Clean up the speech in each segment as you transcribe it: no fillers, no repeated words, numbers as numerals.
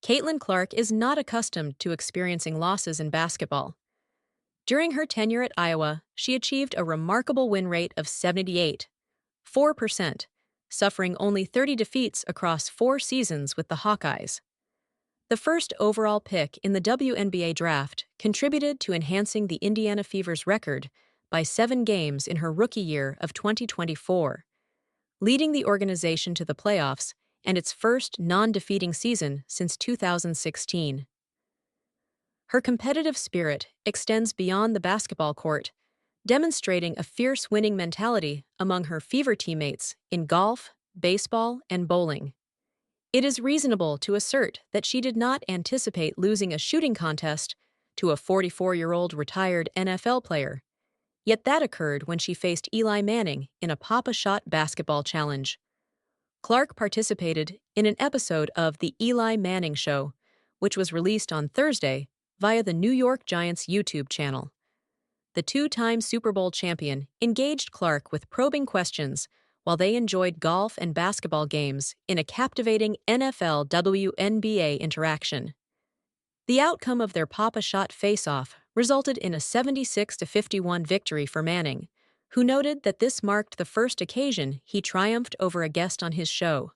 Caitlin-Clark is not accustomed to experiencing losses in basketball. During her tenure at Iowa, she achieved a remarkable win rate of 78.4%, suffering only 30 defeats across 4 seasons with the Hawkeyes. The first overall pick in the WNBA draft contributed to enhancing the Indiana Fever's record by 7 games in her rookie year of 2024, leading the organization to the playoffs and its first non-defeating season since 2016. Her competitive spirit extends beyond the basketball court, demonstrating a fierce winning mentality among her Fever teammates in golf, baseball, and bowling. It is reasonable to assert that she did not anticipate losing a shooting contest to a 44-year-old retired NFL player, yet that occurred when she faced Eli Manning in a Pop-A-Shot basketball challenge. Clark participated in an episode of The Eli Manning Show, which was released on Thursday via the New York Giants YouTube channel. The two-time Super Bowl champion engaged Clark with probing questions while they enjoyed golf and basketball games in a captivating NFL WNBA interaction. The outcome of their Pop-A-Shot face-off resulted in a 76-51 victory for Manning, who noted that this marked the first occasion he triumphed over a guest on his show.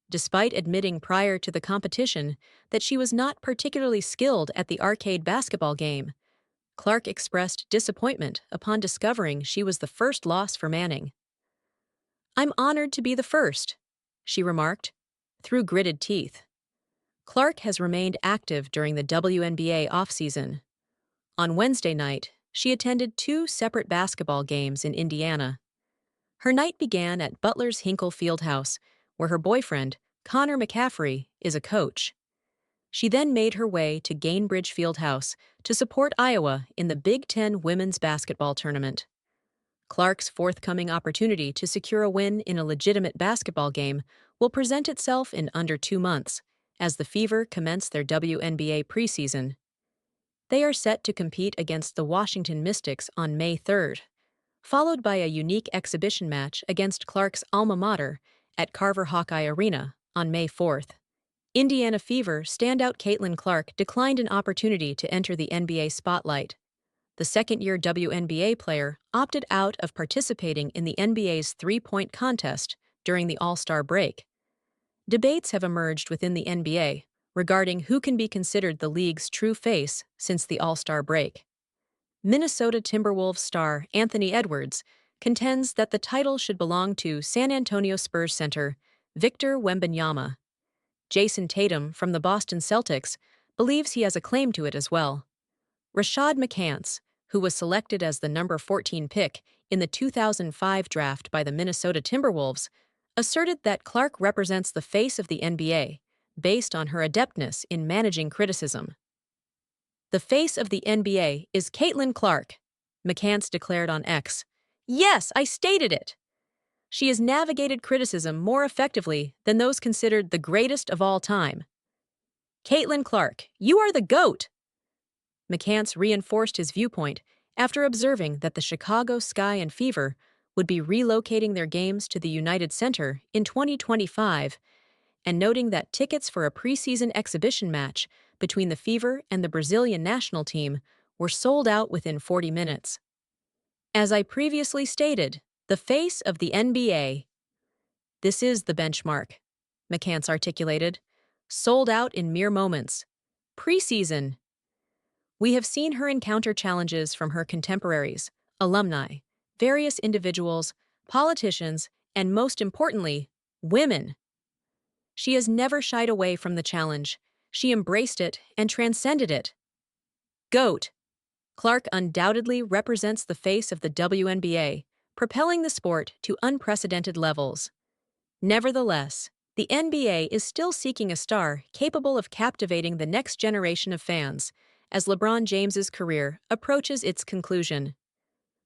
Despite admitting prior to the competition that she was not particularly skilled at the arcade basketball game, Clark expressed disappointment upon discovering she was the first loss for Manning. "I'm honored to be the first," she remarked, through gritted teeth. Clark has remained active during the WNBA offseason. On Wednesday night, she attended 2 separate basketball games in Indiana. Her night began at Butler's Hinkle Fieldhouse, where her boyfriend, Connor McCaffrey, is a coach. She then made her way to Gainbridge Fieldhouse to support Iowa in the Big Ten women's basketball tournament. Clark's forthcoming opportunity to secure a win in a legitimate basketball game will present itself in under 2 months, as the Fever commence their WNBA preseason. They are set to compete against the Washington Mystics on May 3rd, followed by a unique exhibition match against Clark's alma mater at Carver Hawkeye Arena on May 4th. Indiana Fever standout Caitlin-Clark declined an opportunity to enter the NBA spotlight. The second-year WNBA player opted out of participating in the NBA's three-point contest during the All-Star break. Debates have emerged within the NBA regarding who can be considered the league's true face since the All-Star break. Minnesota Timberwolves star Anthony Edwards contends that the title should belong to San Antonio Spurs center Victor Wembanyama. Jason Tatum from the Boston Celtics believes he has a claim to it as well. Rashad McCants, who was selected as the number 14 pick in the 2005 draft by the Minnesota Timberwolves, asserted that Clark represents the face of the NBA, based on her adeptness in managing criticism. "The face of the NBA is Caitlin-Clark," McCants declared on X. "Yes, I stated it! She has navigated criticism more effectively than those considered the greatest of all time. Caitlin-Clark, you are the GOAT!" McCants reinforced his viewpoint after observing that the Chicago Sky and Fever would be relocating their games to the United Center in 2025, and noting that tickets for a preseason exhibition match between the Fever and the Brazilian national team were sold out within 40 minutes. "As I previously stated, the face of the NBA. This is the benchmark," McCants articulated. "Sold out in mere moments. Preseason." We have seen her encounter challenges from her contemporaries, alumni, various individuals, politicians, and most importantly, women. She has never shied away from the challenge. She embraced it and transcended it. GOAT. Clark undoubtedly represents the face of the WNBA, propelling the sport to unprecedented levels. Nevertheless, the NBA is still seeking a star capable of captivating the next generation of fans as LeBron James's career approaches its conclusion.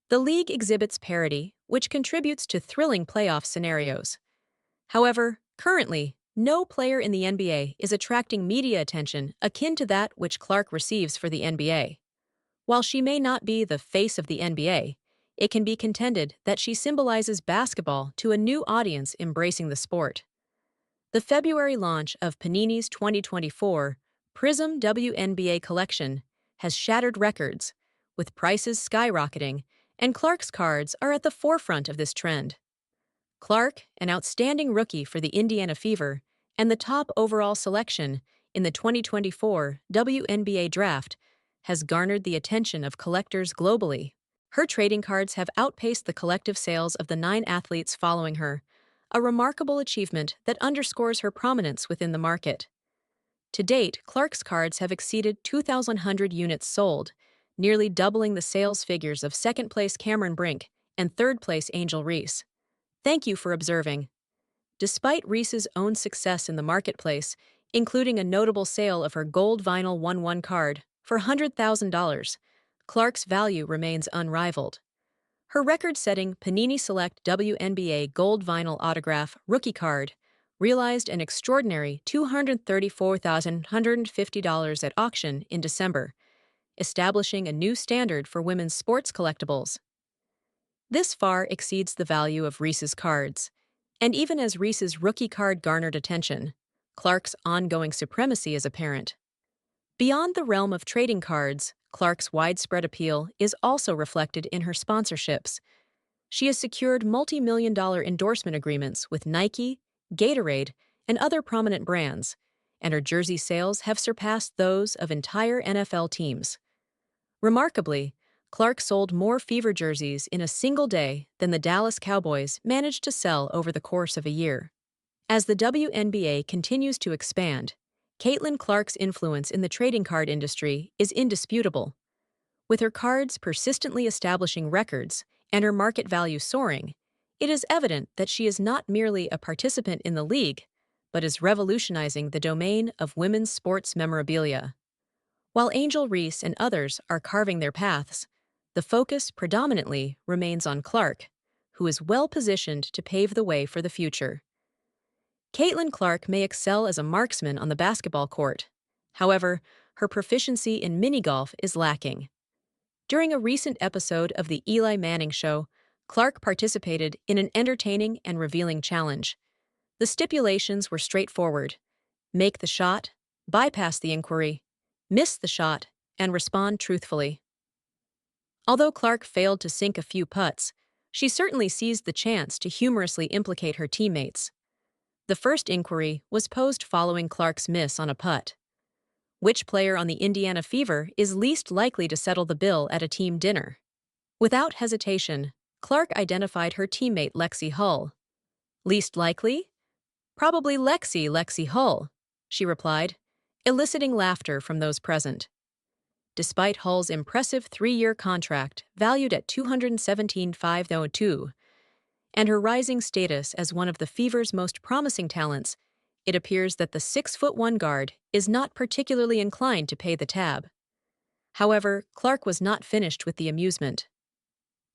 The league exhibits parity, which contributes to thrilling playoff scenarios. However, currently, no player in the NBA is attracting media attention akin to that which Clark receives for the NBA. While she may not be the face of the NBA, it can be contended that she symbolizes basketball to a new audience embracing the sport. The February launch of Panini's 2024 Prism WNBA collection has shattered records, with prices skyrocketing, and Clark's cards are at the forefront of this trend. Clark, an outstanding rookie for the Indiana Fever and the top overall selection in the 2024 WNBA draft, has garnered the attention of collectors globally. Her trading cards have outpaced the collective sales of the 9 athletes following her, a remarkable achievement that underscores her prominence within the market. To date, Clark's cards have exceeded 2,100 units sold, nearly doubling the sales figures of second-place Cameron Brink and third-place Angel Reese. Thank you for observing. Despite Reese's own success in the marketplace, including a notable sale of her gold vinyl 1/1 card for $100,000, Clark's value remains unrivaled. Her record-setting Panini Select WNBA gold vinyl autograph rookie card realized an extraordinary $234,150 at auction in December, establishing a new standard for women's sports collectibles. This far exceeds the value of Reese's cards, and even as Reese's rookie card garnered attention, Clark's ongoing supremacy is apparent. Beyond the realm of trading cards, Clark's widespread appeal is also reflected in her sponsorships. She has secured multi-million-dollar endorsement agreements with Nike, Gatorade, and other prominent brands, and her jersey sales have surpassed those of entire NFL teams. Remarkably, Clark sold more Fever jerseys in a single day than the Dallas Cowboys managed to sell over the course of a year. As the WNBA continues to expand, Caitlin Clark's influence in the trading card industry is indisputable. With her cards persistently establishing records and her market value soaring, it is evident that she is not merely a participant in the league, but is revolutionizing the domain of women's sports memorabilia. While Angel Reese and others are carving their paths, the focus predominantly remains on Clark, who is well-positioned to pave the way for the future. Caitlin Clark may excel as a marksman on the basketball court. However, her proficiency in mini-golf is lacking. During a recent episode of The Eli Manning Show, Clark participated in an entertaining and revealing challenge. The stipulations were straightforward: make the shot, bypass the inquiry, miss the shot, and respond truthfully. Although Clark failed to sink a few putts, she certainly seized the chance to humorously implicate her teammates. The first inquiry was posed following Clark's miss on a putt. Which player on the Indiana Fever is least likely to settle the bill at a team dinner? Without hesitation, Clark identified her teammate Lexi Hull. Least likely? Probably Lexi Hull, she replied, eliciting laughter from those present. Despite Hull's impressive 3-year contract valued at $217,502, and her rising status as one of the Fever's most promising talents, it appears that the 6'1" guard is not particularly inclined to pay the tab. However, Clark was not finished with the amusement.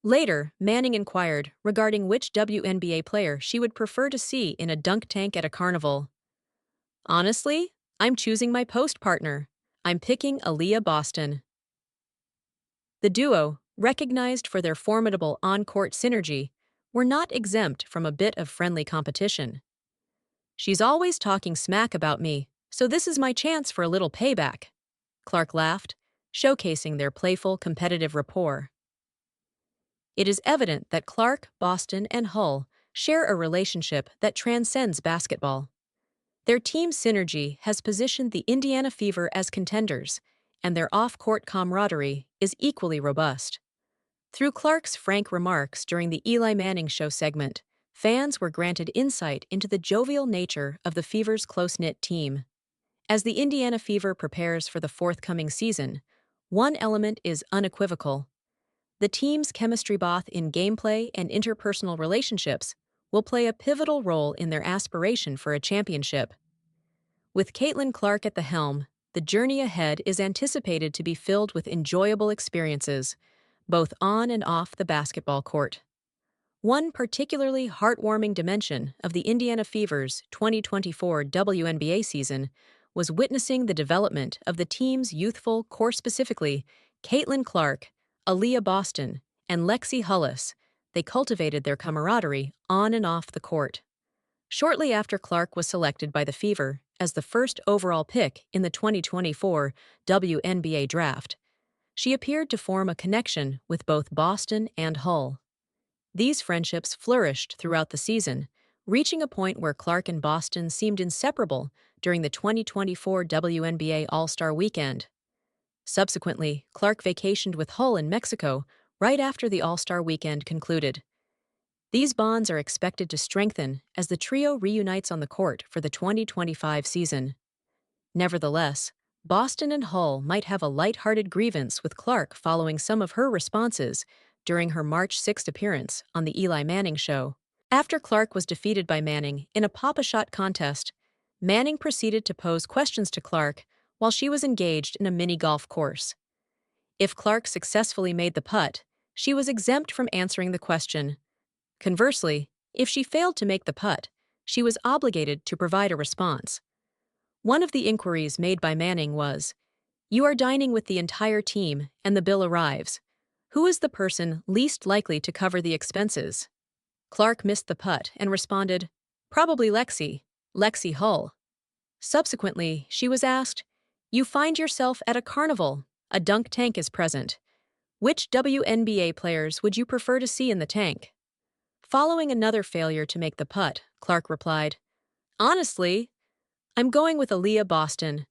Later, Manning inquired regarding which WNBA player she would prefer to see in a dunk tank at a carnival. Honestly, I'm choosing my post partner. I'm picking Aaliyah Boston. The duo, recognized for their formidable on-court synergy, were not exempt from a bit of friendly competition. She's always talking smack about me, so this is my chance for a little payback, Clark laughed, showcasing their playful, competitive rapport. It is evident that Clark, Boston, and Hull share a relationship that transcends basketball. Their team synergy has positioned the Indiana Fever as contenders, and their off-court camaraderie is equally robust. Through Clark's frank remarks during the Eli Manning Show segment, fans were granted insight into the jovial nature of the Fever's close-knit team. As the Indiana Fever prepares for the forthcoming season, one element is unequivocal. The team's chemistry, both in gameplay and interpersonal relationships, will play a pivotal role in their aspiration for a championship. With Caitlin Clark at the helm, the journey ahead is anticipated to be filled with enjoyable experiences, both on and off the basketball court. One particularly heartwarming dimension of the Indiana Fever's 2024 WNBA season was witnessing the development of the team's youthful, core-specifically, Caitlin Clark, Aaliyah Boston, and Lexi Hullis. They cultivated their camaraderie on and off the court. Shortly after Clark was selected by the Fever as the first overall pick in the 2024 WNBA draft, she appeared to form a connection with both Boston and Hull. These friendships flourished throughout the season, reaching a point where Clark and Boston seemed inseparable during the 2024 WNBA All-Star Weekend. Subsequently, Clark vacationed with Hull in Mexico right after the All-Star Weekend concluded. These bonds are expected to strengthen as the trio reunites on the court for the 2025 season. Nevertheless, Boston and Hull might have a light-hearted grievance with Clark following some of her responses during her March 6 appearance on The Eli Manning Show. After Clark was defeated by Manning in a pop-a-shot contest, Manning proceeded to pose questions to Clark while she was engaged in a mini-golf course. If Clark successfully made the putt, she was exempt from answering the question. Conversely, if she failed to make the putt, she was obligated to provide a response. One of the inquiries made by Manning was, "You are dining with the entire team and the bill arrives. Who is the person least likely to cover the expenses?" Clark missed the putt and responded, "Probably Lexi Hull." Subsequently, she was asked, "You find yourself at a carnival. A dunk tank is present. Which WNBA players would you prefer to see in the tank?" Following another failure to make the putt, Clark replied, "Honestly, I'm going with Aaliyah Boston.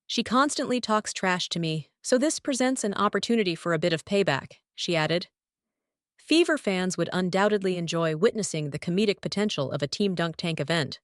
She constantly talks trash to me, so this presents an opportunity for a bit of payback," she added. Fever fans would undoubtedly enjoy witnessing the comedic potential of a team dunk tank event.